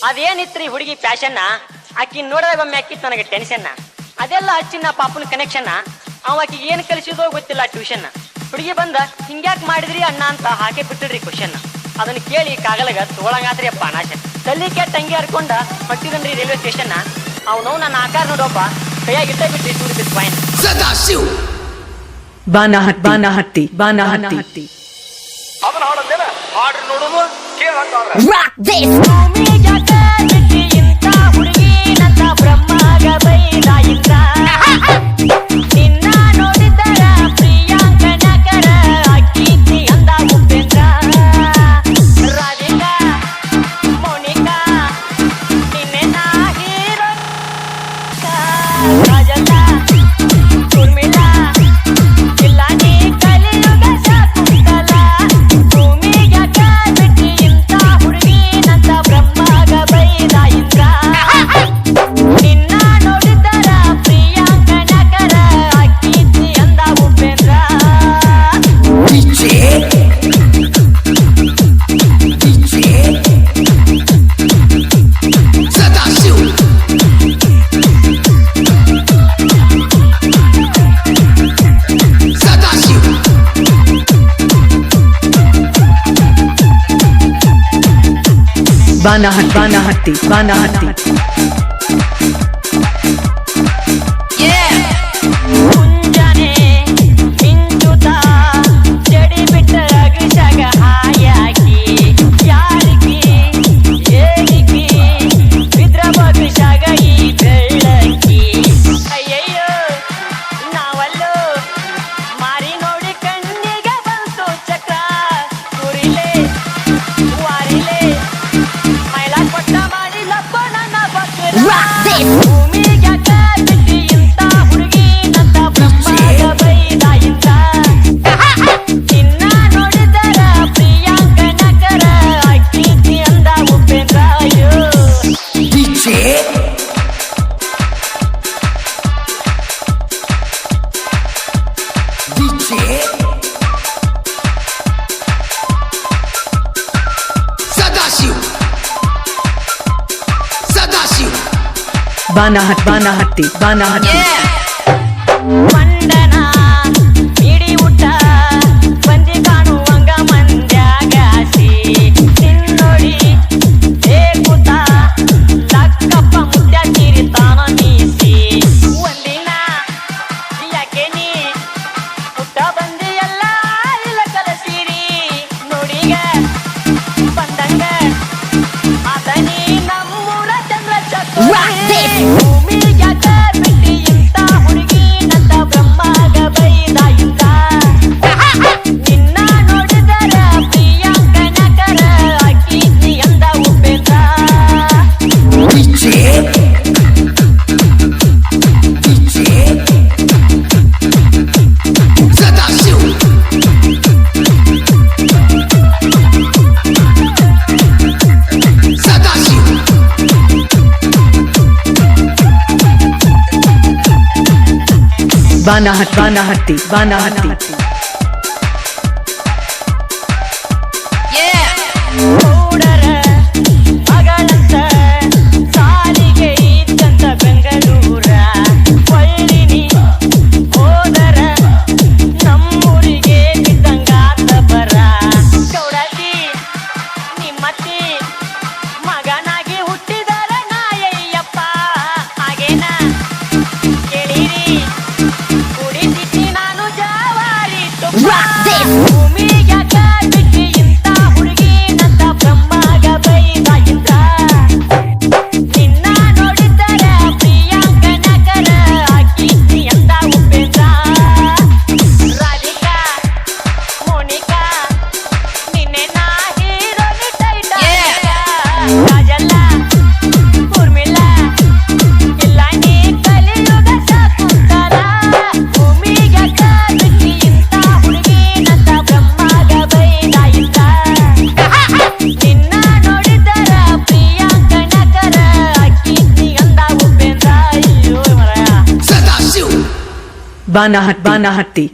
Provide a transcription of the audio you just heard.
ಅದೇನಿತ್ರಿ ಹುಡುಗಿ ಫ್ಯಾಷನ್ ಆಕಿ ನೋಡಿದಾಗ ಒಮ್ಮೆ ಆಕಿತ್ತು ನನಗೆ ಟೆನ್ಷನ್. ಅದೆಲ್ಲ ಹಚ್ಚಿನ ಪಾಪನ ಕನೆಕ್ಷನ್. ಆಕಿ ಏನ್ ಕಲಿಸಿದೋ ಗೊತ್ತಿಲ್ಲ ಟ್ಯೂಷನ್. ಹುಡುಗಿ ಬಂದ ಹಿಂಗ್ಯಾಕ್ ಮಾಡಿದ್ರಿ ಅಣ್ಣ ಅಂತ ಹಾಕಿ ಬಿಟ್ಟಿಡ್ರಿ ಕ್ವಶನ್. ಅದನ್ನ ಕೇಳಿ ಕಾಗಲಗ ತೋಳಂಗಾತ್ರಿ ಅಪ್ಪ ನಾಶ. ತಲ್ಲಿ ಕೆಟ್ಟ ಹಂಗೆ ಹರ್ಕೊಂಡ ಹೊಟ್ಟಿದನ್ರಿ ರೈಲ್ವೆ ಸ್ಟೇಷನ್. ಅವನವ್ ನನ್ನ ಆಕಾರ ನೋಡಪ್ಪ ಕೈಯಾಗ ಇಟ್ಟ ಬಿಟ್ರಿ ಟೂರಿಸ್ಟ್ ಪಾಯಿಂಟ್. ಬಾನಹಟ್ಟಿ ಅದನ್ನ ಹಾಡಂದೇನ ಹಾಡ್ರಿ ನೋಡುದು ಕೇಳಂಗಾದ್ರೆ ಬ್ರಹ್ಮಗ ಬೈದ ಇಂದ್ರ ನಿನ್ನ ನೋಡಿದರ ಪ್ರಿಯಾಂಕನಕರ ಅಕ್ಕೀತಿ ಅಂದ ಉಪೇಂದ್ರ. ರಾಧಿಕಾ ಮೋನಿಕಾ ನಿನ್ನೆ ನಾ ಹೀರೋ ರಾಜಲ್ಲ ಉರ್ಮಿಳಾ ಇಲ್ಲ ನೀ ಕಲಿಯುಗ ಶಾಕುಂತಲ. ಭೂಮಿಯಾಗ ಬಿಟ್ಟಿ ಇಂತ ಹುಡುಗಿನಂತ ಬ್ರಹ್ಮಗ ಬೈದ ಇಂದ್ರ ನಿನ್ನ ನೋಡಿದರ ಪ್ರಿಯಾಂಕನಕರ ಅಕ್ಕೀತಿ ಅಂದ ಉಪೇಂದ್ರ. ಬಾನಹಟ್ಟಿ ಮುಂಜಾನೆ ಮಿಂಚುತ ಜಡಿ ಬಿಟ್ಟ ಅಗ್ರಿಶಾಗ ಹಾಯಾಕಿ ಯಾರಿಕಿ ಏರಿಕಿ ಬಿದ್ರ ಬಗ್ರಿಶಾಗ ಈ ಬೆಳ್ಳಕ್ಕಿ. ಅಯ್ಯಯ್ಯೋ ನಾವಲ್ಲೋ ಮಾರಿ ನೋಡಿ ಕಣ್ಣಿಗೆ ಬಂತು ಚಕ್ರ. ಕುರಿಲೆ ವಾರಿಲೆ ಮೈಲಾ ಕೊಟ್ಟ ಮಾಡಿಲ್ಲಪ್ಪ ನನ್ನ ಬಕ್ರ. ಭೂಮಿಗ್ಯಾಕ ಬಿಟ್ಟಿ ಇಂತ ಹುಡುಗಿನಂತ ಬ್ರಹ್ಮಗ ಬೈದ ಇಂದ್ರ ನಿನ್ನ ನೋಡಿದರ ಪ್ರಿಯಾಂಕನಕರ ಅಕ್ಕೀತಿ ಅಂದ ಉಪೇಂದ್ರ. ಅಯ್ಯೋ ಬಾನಹಟ್ಟಿ ಮಂಡನ ಇಡಿ ಊಟ ಬಂದಿ ಕಾಣುವಂಗ ಮಂದ್ಯಾಗಾಸಿ ನಿನ್ನೊಡಿ ಏಕುತ ಲಕ್ಕಪ್ಪ ಮುದ್ದ ತೀರಿತಾನ ಮೀಸಿ. ಒಂದಿನ ಯಾಕೆ ನೀ ಊಟ ಬಂದಿ ಎಲ್ಲ ಇಲ್ಲ ಕಲಸಿರಿ ನೋಡಿಗ ಬಂದಂಗ ಅದನಿ ನಮ್ಮೂರ ಚಂದ್ರ ಚಕ್ರ. ಭೂಮಿಗ್ಯಾಕ ಬಿಟ್ಟಿ ಇಂತ ಹುಡುಗಿನಂತ ಬ್ರಹ್ಮಗ ಬೈದ ಇಂದ್ರ ನಿನ್ನ ನೋಡಿದರ ಪ್ರಿಯಾಂಕನಕರ ಅಕ್ಕೀತಿ ಅಂದ ಉಪೇಂದ್ರ. ಬಾನಹಟ್ಟಿ ಗೌಡರ ಮಗಳಂತ ಸಾಲಿಗೆ ಇದ್ದಂತ ಬೆಂಗಳೂರ ಒಳ್ಳಿನಿ ಹೋದರ ನಮ್ಮೂರಿಗೆ ಬಿದ್ದಂಗಾತ ಬರ. ಗೌಡತಿ ನಿಮ್ಮತ್ತಿ ಮಗನಾಗಿ ಹುಟ್ಟಿದರ ನಾಯಯ್ಯಪ್ಪ ಹಾಗೇನ ಕೇಳಿರಿ ಕುಡಿತಿದ್ದಿ ನಾನು ಜವಾರಿ ತುಪ್ಪ. ಭೂಮಿಗ್ಯಾಕ ಬಿಟ್ಟಿ ಇಂತ ಹುಡುಗಿನಂತ ಬ್ರಹ್ಮಗ ಬೈದ ಇಂದ್ರ ನಿನ್ನ ನೋಡಿದರ ಪ್ರಿಯಾಂಕನಕರ ಅಕ್ಕೀತಿ ಅಂದ ಉಪೇಂದ್ರ. ರಾಧಿಕಾ ಮೋನಿಕಾ ನಿನ್ನೆ ನಾ ಹೀರೋನಿ ಟೈಟಾನಿಕ. ರಾಜಲ್ಲ ಉರ್ಮಿಳಾ ಇಲ್ಲ ನೀ ಕಲಿಯುಗ ಶಾಕುಂತಲ. ಭೂಮಿಗ್ಯಾಕ ಬಿಟ್ಟಿ ಇಂತ ಹುಡುಗಿನಂತ ಬ್ರಹ್ಮಗ ಬೈದ ಇಂದ್ರ ನಿನ್ನ ನೋಡಿದರ ಪ್ರಿಯಾಂಕನಕರ ಅಕ್ಕೀತಿ ಅಂದ ಉಪೇಂದ್ರ. ಅಯ್ಯೋ ಮರ ಬಾನಹಟ್ಟಿ